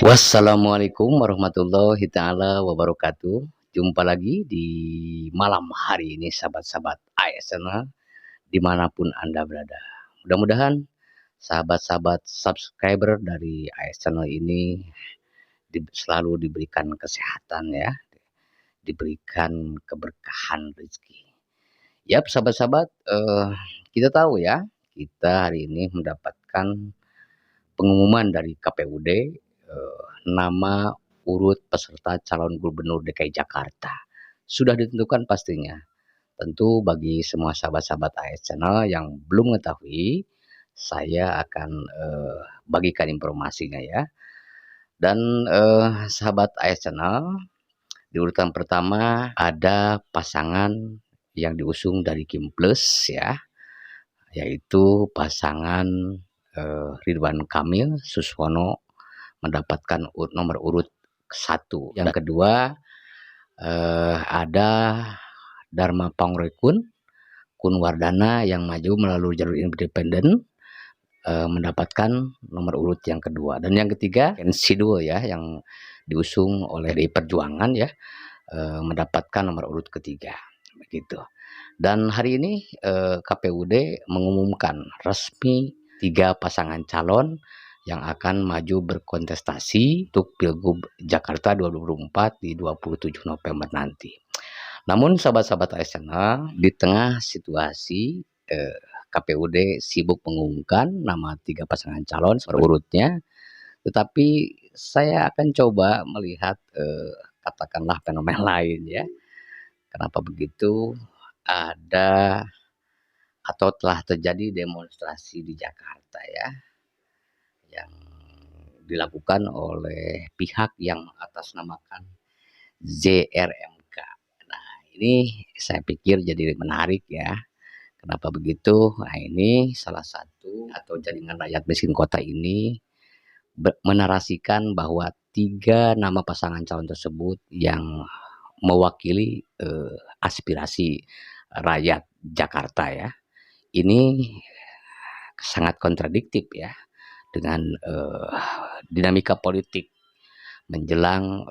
Wassalamualaikum warahmatullahi taala wabarakatuh. Jumpa lagi di malam hari ini sahabat-sahabat ASN dimanapun Anda berada. Mudah-mudahan sahabat-sahabat subscriber dari ASN ini selalu diberikan kesehatan ya, diberikan keberkahan rezeki. Yap sahabat-sahabat, kita tahu ya, kita hari ini mendapatkan pengumuman dari KPUD, nama urut peserta calon gubernur DKI Jakarta. Sudah ditentukan pastinya. Tentu bagi semua sahabat-sahabat AS Channel yang belum mengetahui, saya akan bagikan informasinya ya. Dan sahabat AS Channel, di urutan pertama ada pasangan yang diusung dari Kim Plus ya, yaitu pasangan Ridwan Kamil Suswono mendapatkan nomor urut 1. Yang kedua ada Dharma Pangrekun Kunwardana yang maju melalui jalur independen mendapatkan nomor urut yang kedua. Dan yang ketiga Sido ya yang diusung oleh DI Perjuangan ya mendapatkan nomor urut ketiga begitu. Dan hari ini KPUD mengumumkan resmi 3 pasangan calon yang akan maju berkontestasi untuk Pilgub Jakarta 2024 di 27 November nanti. Namun sahabat-sahabat ASN, di tengah situasi KPUD sibuk mengumumkan nama 3 pasangan calon urutnya, tetapi saya akan coba melihat katakanlah fenomena lain ya. Kenapa begitu? Ada atau telah terjadi demonstrasi di Jakarta ya, yang dilakukan oleh pihak yang atasnamakan JRMK. Nah, ini saya pikir jadi menarik ya. Kenapa begitu? Nah, ini salah satu atau jaringan rakyat miskin kota ini menarasikan bahwa 3 nama pasangan calon tersebut yang mewakili aspirasi rakyat Jakarta ya. Ini sangat kontradiktif ya dengan dinamika politik menjelang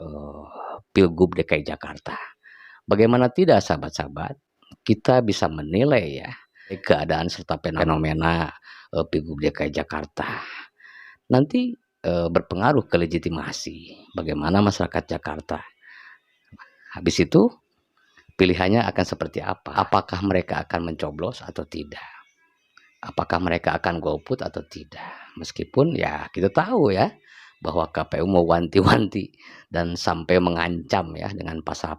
Pilgub DKI Jakarta. Bagaimana tidak sahabat-sahabat, kita bisa menilai ya keadaan serta fenomena Pilgub DKI Jakarta. Nanti berpengaruh ke legitimasi bagaimana masyarakat Jakarta. Habis itu pilihannya akan seperti apa? Apakah mereka akan mencoblos atau tidak? Apakah mereka akan golput atau tidak? Meskipun ya kita tahu ya bahwa KPU mau wanti-wanti dan sampai mengancam ya dengan pasal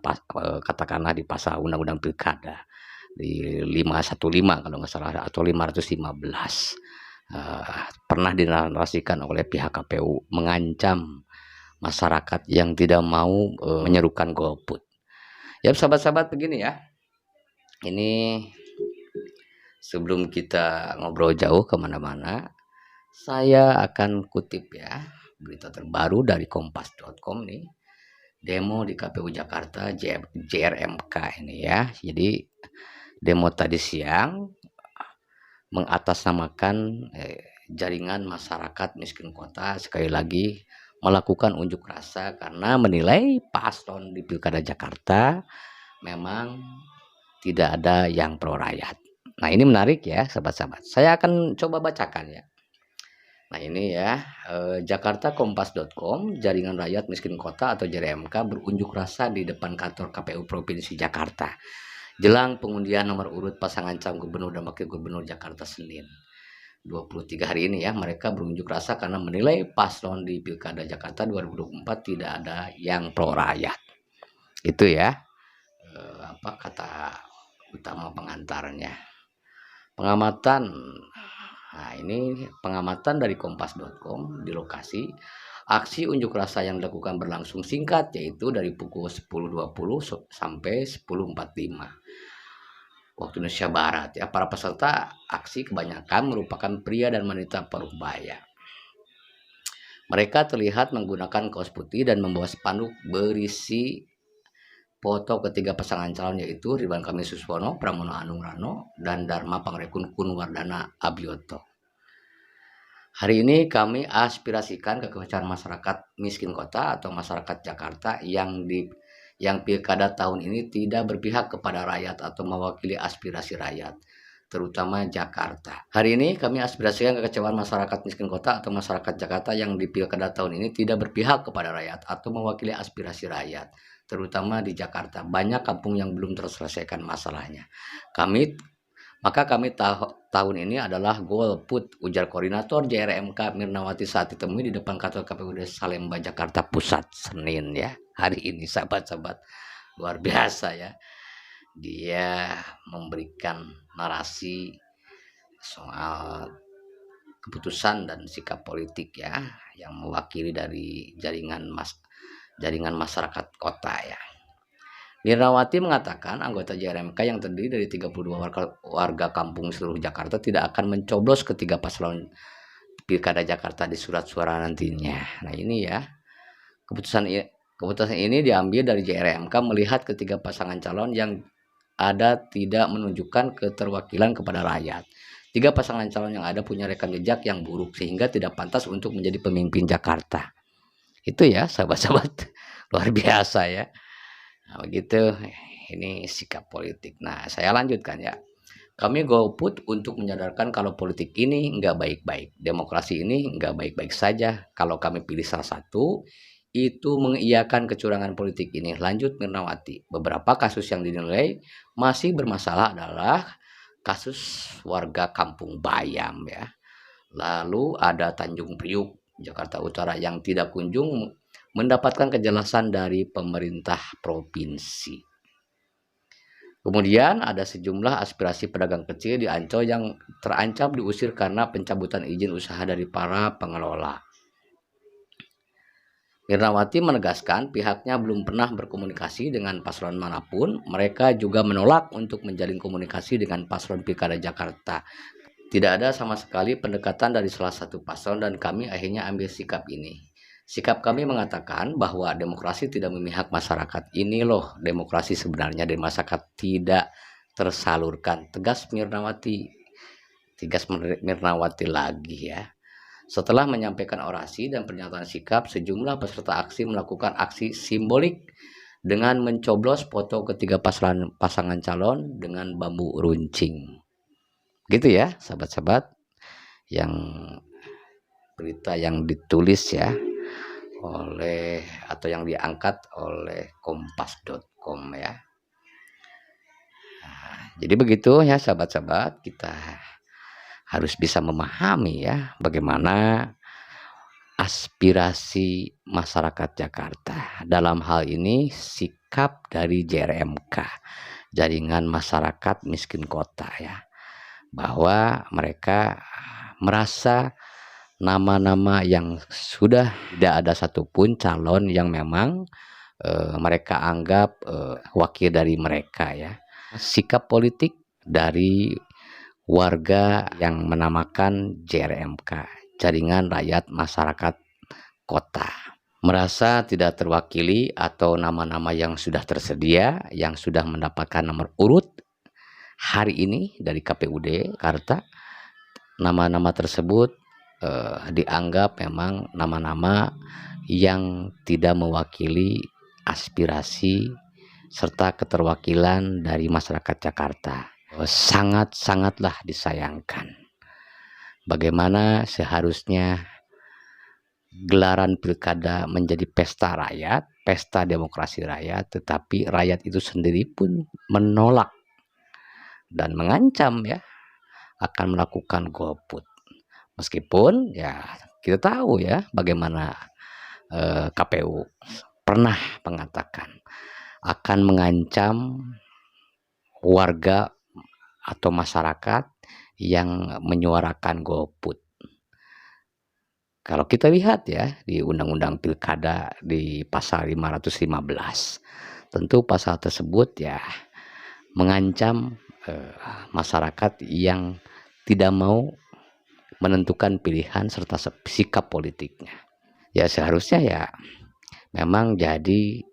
katakanlah di pasal Undang-Undang Pilkada di 515 kalau nggak salah atau 515 pernah dinarasikan oleh pihak KPU mengancam masyarakat yang tidak mau menyerukan golput. Ya sahabat-sahabat begini ya. Ini sebelum kita ngobrol jauh kemana-mana, saya akan kutip ya berita terbaru dari kompas.com nih. Demo di KPU Jakarta JRMK ini ya. Jadi demo tadi siang mengatasnamakan jaringan masyarakat miskin kota sekali lagi melakukan unjuk rasa karena menilai paslon di Pilkada Jakarta memang tidak ada yang pro rakyat. Nah ini menarik ya sahabat-sahabat. Saya akan coba bacakan ya. Nah ini ya, jakartakompas.com, jaringan rakyat miskin kota atau JRMK berunjuk rasa di depan kantor KPU Provinsi Jakarta. Jelang pengundian nomor urut pasangan calon gubernur dan wakil gubernur Jakarta Senin 23 hari ini ya, mereka berunjuk rasa karena menilai paslon di Pilkada Jakarta 2024 tidak ada yang pro rakyat. Itu ya, apa kata utama pengantarnya. Pengamatan. Nah, ini pengamatan dari kompas.com di lokasi. Aksi unjuk rasa yang dilakukan berlangsung singkat yaitu dari pukul 10.20 sampai 10.45 waktu Indonesia Barat ya. Para peserta aksi kebanyakan merupakan pria dan wanita paruh baya. Mereka terlihat menggunakan kaos putih dan membawa spanduk berisi foto ketiga pasangan calon yaitu Ridwan Kamil Suswono, Pramono Anung Rano, dan Dharma Pangrekun Kunwardana Abioto. Hari ini kami aspirasikan kekebalan masyarakat miskin kota atau masyarakat Jakarta yang pilkada tahun ini tidak berpihak kepada rakyat atau mewakili aspirasi rakyat, terutama Jakarta. Hari ini kami aspirasikan kekecewaan masyarakat miskin kota atau masyarakat Jakarta yang di pilkada tahun ini tidak berpihak kepada rakyat atau mewakili aspirasi rakyat, terutama di Jakarta. Banyak kampung yang belum terselesaikan masalahnya. Maka kami tahun ini adalah golput, ujar koordinator JRMK Mirnawati saat ditemui di depan kantor KPUD Salemba Jakarta Pusat Senin ya. Hari ini sahabat-sahabat, luar biasa ya. Dia memberikan narasi soal keputusan dan sikap politik ya yang mewakili dari jaringan masyarakat kota ya. Mirnawati mengatakan anggota JRMK yang terdiri dari 32 warga kampung seluruh Jakarta tidak akan mencoblos ketiga paslon pilkada Jakarta di surat suara nantinya. Nah ini ya, keputusan ini diambil dari JRMK melihat ketiga pasangan calon yang ada tidak menunjukkan keterwakilan kepada rakyat. Tiga pasangan calon yang ada punya rekam jejak yang buruk sehingga tidak pantas untuk menjadi pemimpin Jakarta. Itu ya sahabat-sahabat, luar biasa ya. Nah, begitu, ini sikap politik. Nah, saya lanjutkan ya. Kami golput untuk menyadarkan kalau politik ini nggak baik-baik. Demokrasi ini nggak baik-baik saja. Kalau kami pilih salah satu, itu mengiyakan kecurangan politik ini. Lanjut Mirnawati. Beberapa kasus yang dinilai masih bermasalah adalah kasus warga Kampung Bayam ya. Lalu ada Tanjung Priuk, Jakarta Utara yang tidak kunjung mendapatkan kejelasan dari pemerintah provinsi. Kemudian ada sejumlah aspirasi pedagang kecil di Ancol yang terancam diusir karena pencabutan izin usaha dari para pengelola. Mirnawati menegaskan pihaknya belum pernah berkomunikasi dengan paslon manapun. Mereka juga menolak untuk menjalin komunikasi dengan paslon Pilkada Jakarta. Tidak ada sama sekali pendekatan dari salah satu paslon dan kami akhirnya ambil sikap ini. Sikap kami mengatakan bahwa demokrasi tidak memihak masyarakat. Ini loh demokrasi sebenarnya dari masyarakat tidak tersalurkan. Tegas Mirnawati lagi ya. Setelah menyampaikan orasi dan pernyataan sikap, sejumlah peserta aksi melakukan aksi simbolik dengan mencoblos foto ketiga pasangan calon dengan bambu runcing. Gitu ya sahabat-sahabat, yang berita yang ditulis ya oleh atau yang diangkat oleh kompas.com ya. Nah, jadi begitu ya sahabat-sahabat, kita harus bisa memahami ya bagaimana aspirasi masyarakat Jakarta. Dalam hal ini sikap dari JRMK, Jaringan Masyarakat Miskin Kota ya. Bahwa mereka merasa nama-nama yang sudah tidak ada satupun calon yang memang mereka anggap wakil dari mereka ya. Sikap politik dari warga yang menamakan JRMK, Jaringan Rakyat Masyarakat Kota, merasa tidak terwakili atau nama-nama yang sudah tersedia, yang sudah mendapatkan nomor urut hari ini dari KPUD Jakarta, nama-nama tersebut dianggap memang nama-nama yang tidak mewakili aspirasi serta keterwakilan dari masyarakat Jakarta. Sangat-sangatlah disayangkan. Bagaimana seharusnya gelaran pilkada menjadi pesta rakyat, pesta demokrasi rakyat, tetapi rakyat itu sendiri pun menolak dan mengancam ya akan melakukan golput. Meskipun ya kita tahu ya bagaimana KPU pernah mengatakan akan mengancam warga atau masyarakat yang menyuarakan golput. Kalau kita lihat ya di Undang-Undang Pilkada di pasal 515, tentu pasal tersebut ya mengancam masyarakat yang tidak mau menentukan pilihan serta sikap politiknya. Ya seharusnya ya memang jadi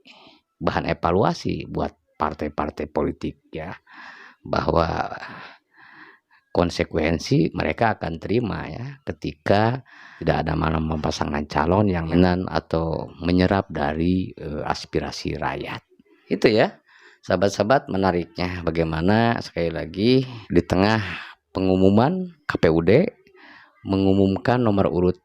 bahan evaluasi buat partai-partai politik ya, bahwa konsekuensi mereka akan terima ya ketika tidak ada nama pasangan calon yang atau menyerap dari aspirasi rakyat. Itu ya, sahabat-sahabat, menariknya bagaimana sekali lagi di tengah pengumuman KPUD mengumumkan nomor urut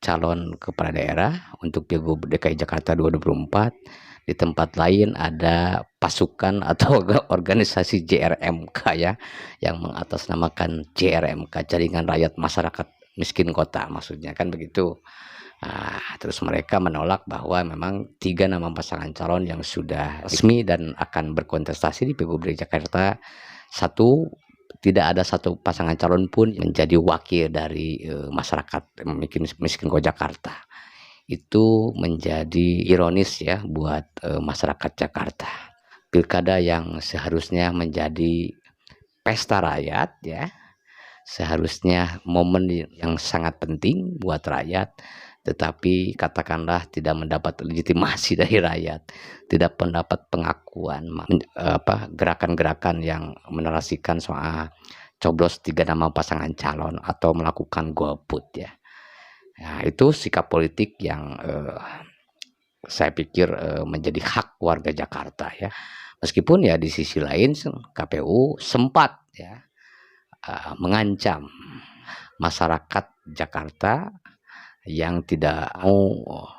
calon kepala daerah untuk Pilgub DKI Jakarta 2024, di tempat lain ada pasukan atau organisasi JRMK ya, yang mengatasnamakan JRMK, Jaringan Rakyat Masyarakat Miskin Kota, maksudnya kan begitu. Nah, terus mereka menolak bahwa memang 3 nama pasangan calon yang sudah resmi dan akan berkontestasi di Pilgub DKI Jakarta, tidak ada satu pasangan calon pun menjadi wakil dari masyarakat miskin kota Jakarta. Itu menjadi ironis ya buat masyarakat Jakarta. Pilkada yang seharusnya menjadi pesta rakyat ya, seharusnya momen yang sangat penting buat rakyat, tetapi katakanlah tidak mendapat legitimasi dari rakyat, tidak mendapat pengakuan gerakan-gerakan yang menarasikan soal coblos 3 nama pasangan calon atau melakukan golput ya. Nah, itu sikap politik yang saya pikir menjadi hak warga Jakarta ya. Meskipun ya di sisi lain KPU sempat ya mengancam masyarakat Jakarta yang tidak mau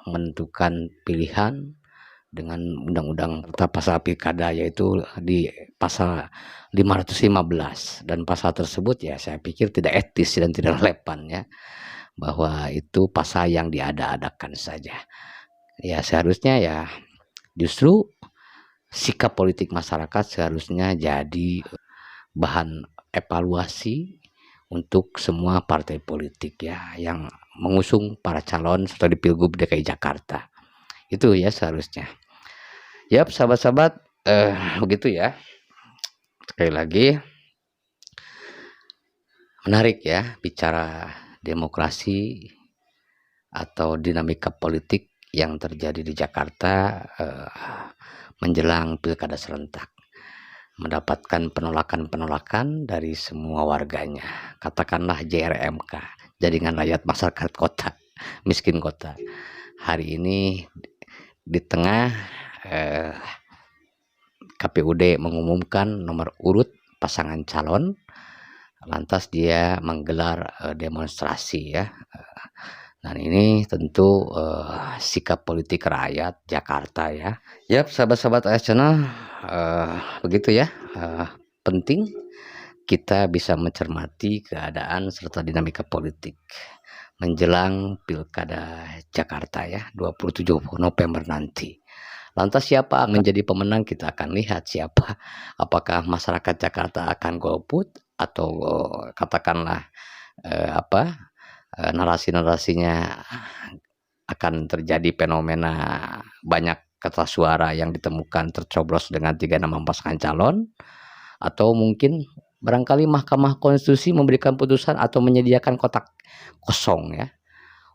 menentukan pilihan dengan undang-undang pasal pilkada, yaitu di pasal 515, dan pasal tersebut ya saya pikir tidak etis dan tidak relevan ya, bahwa itu pasal yang diada-adakan saja. Ya seharusnya ya justru sikap politik masyarakat seharusnya jadi bahan evaluasi untuk semua partai politik ya yang mengusung para calon serta di Pilgub DKI Jakarta. Itu ya seharusnya. Yap, sahabat-sahabat, begitu ya. Sekali lagi menarik ya bicara demokrasi atau dinamika politik yang terjadi di Jakarta menjelang pilkada serentak, mendapatkan penolakan dari semua warganya. Katakanlah JRMK, Jaringan Rakyat Masyarakat Kota Miskin Kota. Hari ini di tengah KPUD mengumumkan nomor urut pasangan calon, lantas dia menggelar demonstrasi ya. Dan ini tentu sikap politik rakyat Jakarta ya. Yap, sahabat-sahabat AS Channel, begitu ya. Penting kita bisa mencermati keadaan serta dinamika politik menjelang pilkada Jakarta ya 27 November nanti. Lantas siapa menjadi pemenang, kita akan lihat siapa. Apakah masyarakat Jakarta akan golput atau katakanlah narasi-narasinya akan terjadi fenomena banyak kertas suara yang ditemukan tercoblos dengan 3 nama pasangan calon, atau mungkin barangkali Mahkamah Konstitusi memberikan putusan atau menyediakan kotak kosong ya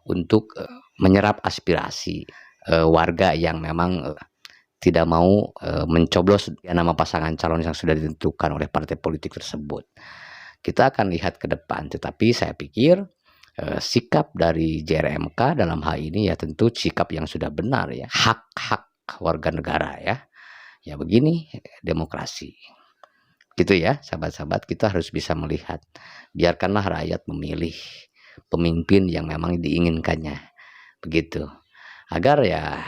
untuk menyerap aspirasi warga yang memang tidak mau mencoblos nama pasangan calon yang sudah ditentukan oleh partai politik tersebut. Kita akan lihat ke depan, tetapi saya pikir sikap dari JRMK dalam hal ini ya tentu sikap yang sudah benar ya, hak-hak warga negara ya. Ya begini demokrasi. Gitu ya sahabat-sahabat, kita harus bisa melihat, biarkanlah rakyat memilih pemimpin yang memang diinginkannya, begitu, agar ya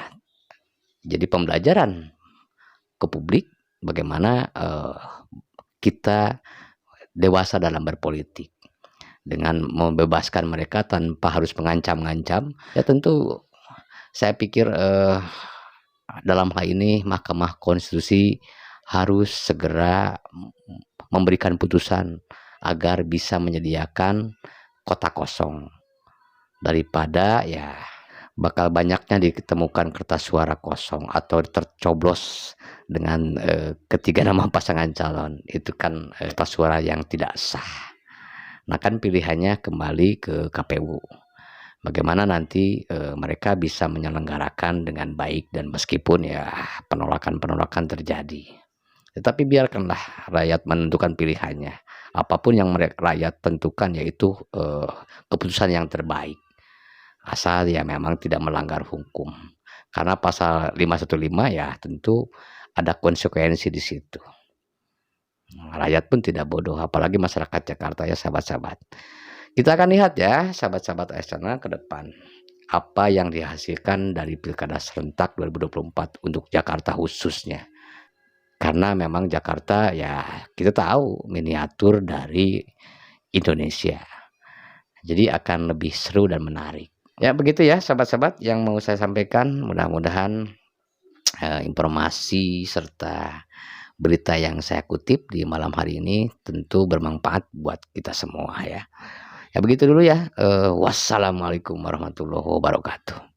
jadi pembelajaran ke publik bagaimana kita dewasa dalam berpolitik dengan membebaskan mereka tanpa harus mengancam-ngancam. Ya tentu saya pikir dalam hal ini Mahkamah Konstitusi harus segera memberikan putusan agar bisa menyediakan kotak kosong, daripada ya bakal banyaknya ditemukan kertas suara kosong atau tercoblos dengan ketiga nama pasangan calon. Itu kan kertas suara yang tidak sah. Nah kan pilihannya kembali ke KPU. Bagaimana nanti mereka bisa menyelenggarakan dengan baik, dan meskipun ya penolakan terjadi, tetapi biarkanlah rakyat menentukan pilihannya. apapun yang rakyat tentukan yaitu keputusan yang terbaik, asal ya memang tidak melanggar hukum. Karena pasal 515 ya tentu ada konsekuensi di situ. Rakyat pun tidak bodoh, apalagi masyarakat Jakarta ya sahabat-sahabat. Kita akan lihat ya sahabat-sahabat AS Channel ke depan, apa yang dihasilkan dari Pilkada serentak 2024 untuk Jakarta khususnya. Karena memang Jakarta ya kita tahu miniatur dari Indonesia. Jadi akan lebih seru dan menarik. Ya begitu ya sahabat-sahabat yang mau saya sampaikan, mudah-mudahan informasi serta berita yang saya kutip di malam hari ini tentu bermanfaat buat kita semua ya. Ya begitu dulu ya. Wassalamualaikum warahmatullahi wabarakatuh.